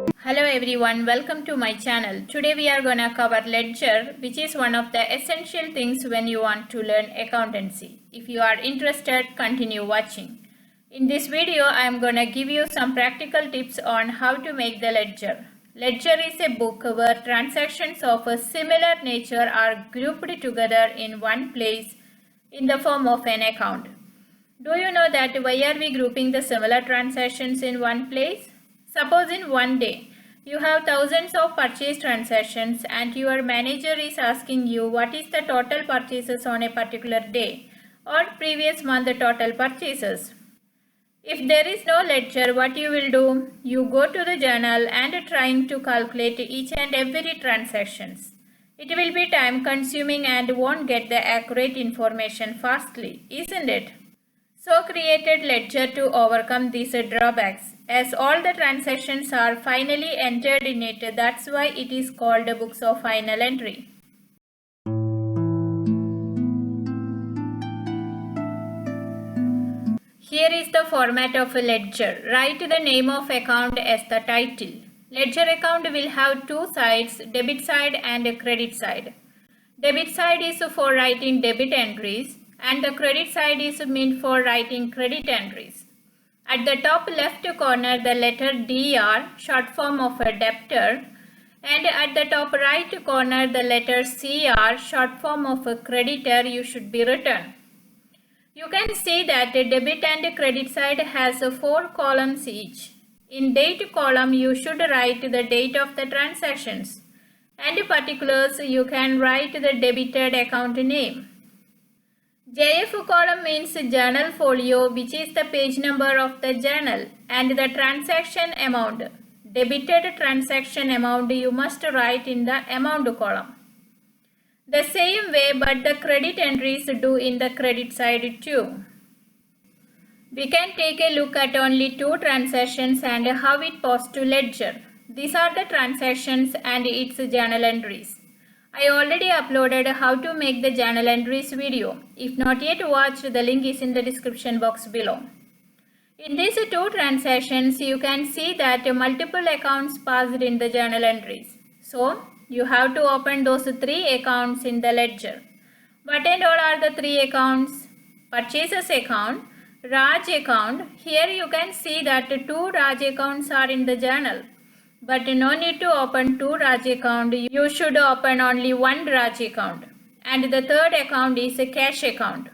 Hello everyone, welcome to my channel. Today we are gonna cover ledger, which is one of the essential things when you want to learn accountancy. If you are interested, continue watching. In this video, I am gonna give you some practical tips on how to make the ledger. Ledger is a book where transactions of a similar nature are grouped together in one place in the form of an account. Do you know that why are we grouping the similar transactions in one place? Suppose in one day, you have thousands of purchase transactions and your manager is asking you what is the total purchases on a particular day or previous month total purchases. If there is no ledger, what you will do? You go to the journal and trying to calculate each and every transactions. It will be time consuming and won't get the accurate information fastly, isn't it? So created ledger to overcome these drawbacks. As all the transactions are finally entered in it, that's why it is called books of final entry. Here is the format of a ledger. Write the name of account as the title. Ledger account will have two sides, debit side and credit side. Debit side is for writing debit entries and the credit side is meant for writing credit entries. At the top left corner, the letter DR, short form of a debtor, and at the top right corner, the letter CR, short form of a creditor, you should be written. You can see that the debit and credit side has 4 columns each. In date column, you should write the date of the transactions, and particulars you can write the debited account name. JF column means journal folio, which is the page number of the journal, and the transaction amount. Debited transaction amount you must write in the amount column. The same way, but the credit entries do in the credit side too. We can take a look at only 2 transactions and how it posts to ledger. These are the transactions and its journal entries. I already uploaded how to make the journal entries video. If not yet watched, the link is in the description box below. In these 2 transactions, you can see that multiple accounts passed in the journal entries. So, you have to open those 3 accounts in the ledger. What and all are the 3 accounts? Purchases account, Raj account. Here you can see that 2 Raj accounts are in the journal. But no need to open 2 Raj account. You should open only 1 Raj account. And the third account is a cash account.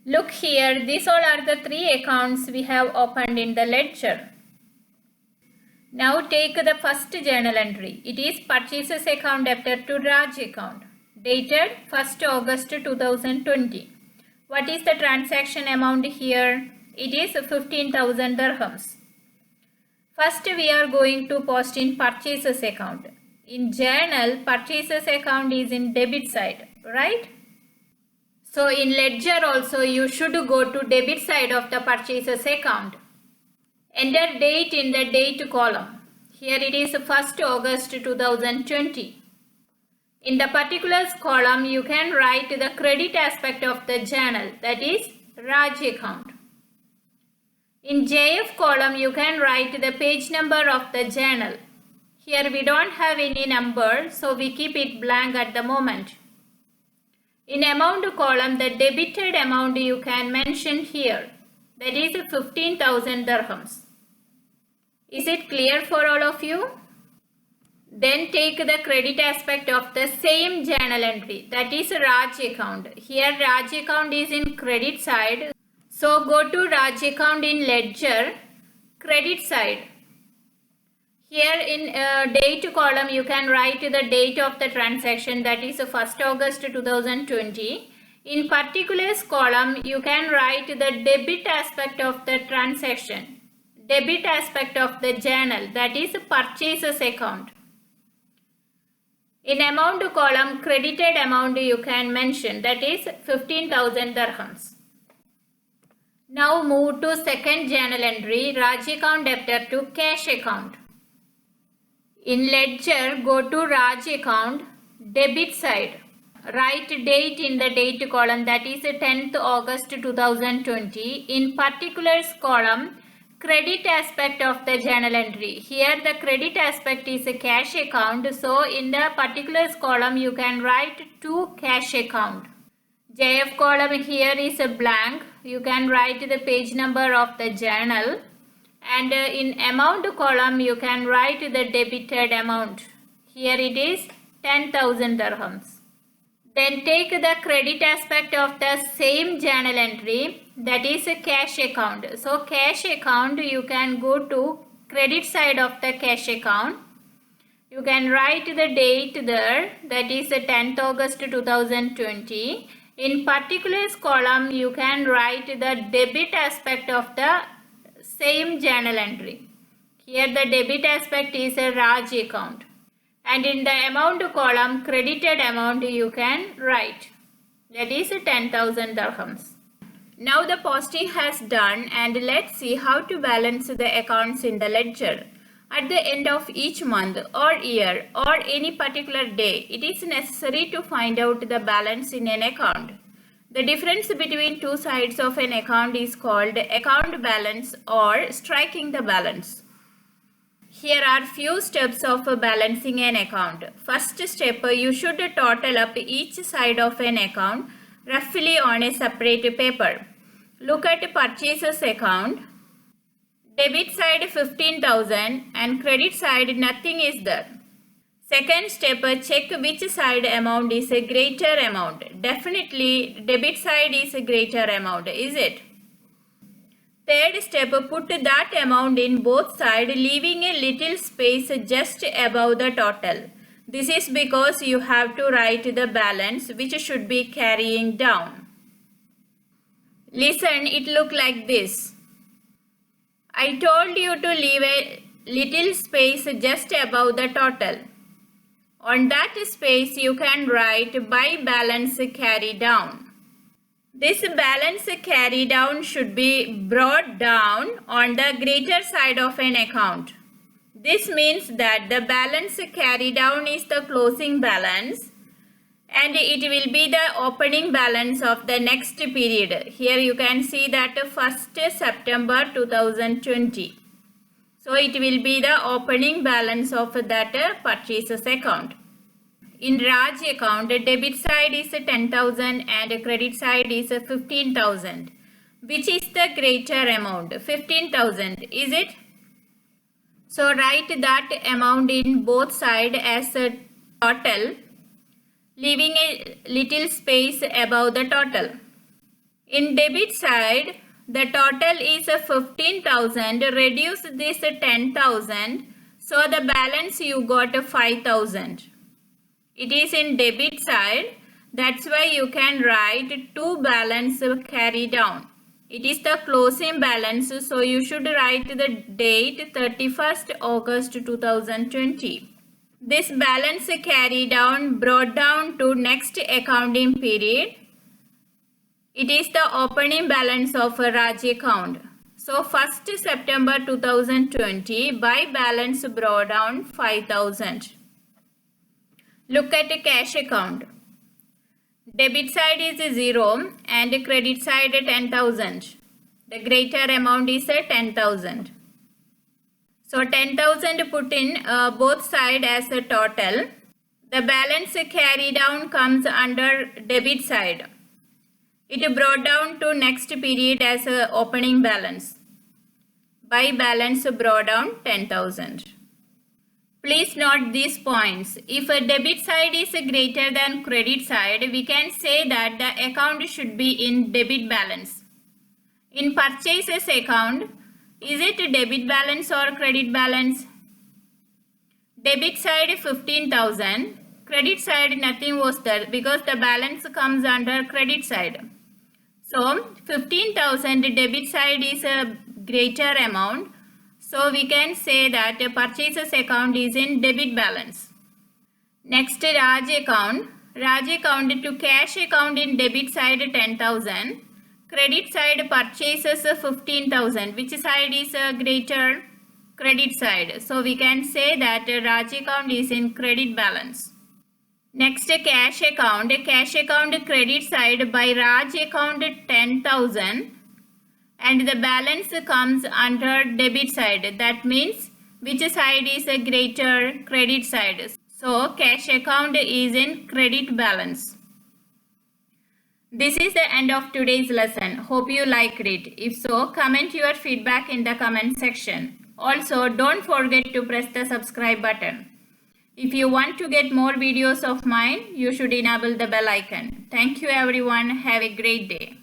Look here, these all are the 3 accounts we have opened in the ledger. Now take the first journal entry. It is purchases account debtor to Raj account, dated 1st August 2020. What is the transaction amount here? It is 15,000 dirhams. First we are going to post in purchases account. In journal, purchases account is in debit side, right? So in ledger also you should go to debit side of the purchases account. Enter date in the date column. Here it is 1st August 2020. In the particulars column, you can write the credit aspect of the journal, that is Raj account. In JF column, you can write the page number of the journal. Here we don't have any number, so we keep it blank at the moment. In amount column, the debited amount you can mention here, that is 15,000 dirhams. Is it clear for all of you? Then take the credit aspect of the same journal entry, that is Raj account. Here Raj account is in credit side. So go to Raj account in ledger, credit side. Here in date column you can write the date of the transaction, that is 1st August 2020. In particulars column you can write the debit aspect of the transaction. Debit aspect of the journal, that is purchases account. In amount column, credited amount you can mention, that is 15,000 dirhams. Now move to second journal entry, Raj account debtor to cash account. In ledger, go to Raj account, Debit side. Write date in the date column, that is 10th August 2020. In particulars column, credit aspect of the journal entry. Here the credit aspect is a cash account. So in the particulars column you can write to cash account. JF column here is a blank. You can write the page number of the journal. And in amount column you can write the debited amount. Here it is 10,000 dirhams. Then take the credit aspect of the same journal entry, that is a cash account. So cash account, you can go to credit side of the cash account. You can write the date there, that is 10th August 2020. In particulars column you can write the debit aspect of the same journal entry. Here the debit aspect is a Raj account. And in the amount column, credited amount you can write, that is 10,000 dirhams. Now the posting has done, and let's see how to balance the accounts in the ledger. At the end of each month or year or any particular day, it is necessary to find out the balance in an account. The difference between two sides of an account is called account balance or striking the balance. Here are few steps of balancing an account. First step, you should total up each side of an account roughly on a separate paper. Look at purchases account. Debit side 15,000 and credit side nothing is there. Second step, check which side amount is a greater amount. Definitely debit side is a greater amount, is it? Third step, put that amount in both sides, leaving a little space just above the total. This is because you have to write the balance which should be carrying down. Listen, it look like this. I told you to leave a little space just above the total. On that space you can write by balance carry down. This balance carry down should be brought down on the greater side of an account. This means that the balance carry down is the closing balance and it will be the opening balance of the next period. Here you can see that 1st September 2020. So it will be the opening balance of that purchases account. In Raj account, debit side is 10,000 and credit side is 15,000. Which is the greater amount? 15,000, is it? So write that amount in both sides as a total, leaving a little space above the total. In debit side, the total is 15,000. Reduce this 10,000. So the balance you got 5,000. It is in debit side, that's why you can write to balance carry down. It is the closing balance, so you should write the date 31st August 2020. This balance carry down brought down to next accounting period. It is the opening balance of a Raj account. So 1st September 2020, by balance brought down 5,000. Look at a cash account. Debit side is 0 and credit side 10,000. The greater amount is 10,000. So 10,000 put in both sides as a total. The balance carry down comes under debit side. It brought down to next period as a opening balance. By balance brought down 10,000. Please note these points. If a debit side is greater than credit side, we can say that the account should be in debit balance. In purchases account, is it debit balance or credit balance? Debit side 15,000, credit side nothing was there because the balance comes under credit side. So 15,000 debit side is a greater amount. So we can say that purchases account is in debit balance. Next, Raj account. Raj account to cash account in debit side 10,000. Credit side purchases 15,000. Which side is greater? Credit side. So we can say that Raj account is in credit balance. Next, cash account. Cash account credit side by Raj account 10,000 and the balance comes under debit side. That means which side is a greater? Credit side. So cash account is in credit balance. This is the end of today's lesson. Hope you liked it. If so, comment your feedback in the comment section. Also, don't forget to press the subscribe button. If you want to get more videos of mine, you should enable the bell icon. Thank you everyone. Have a great day.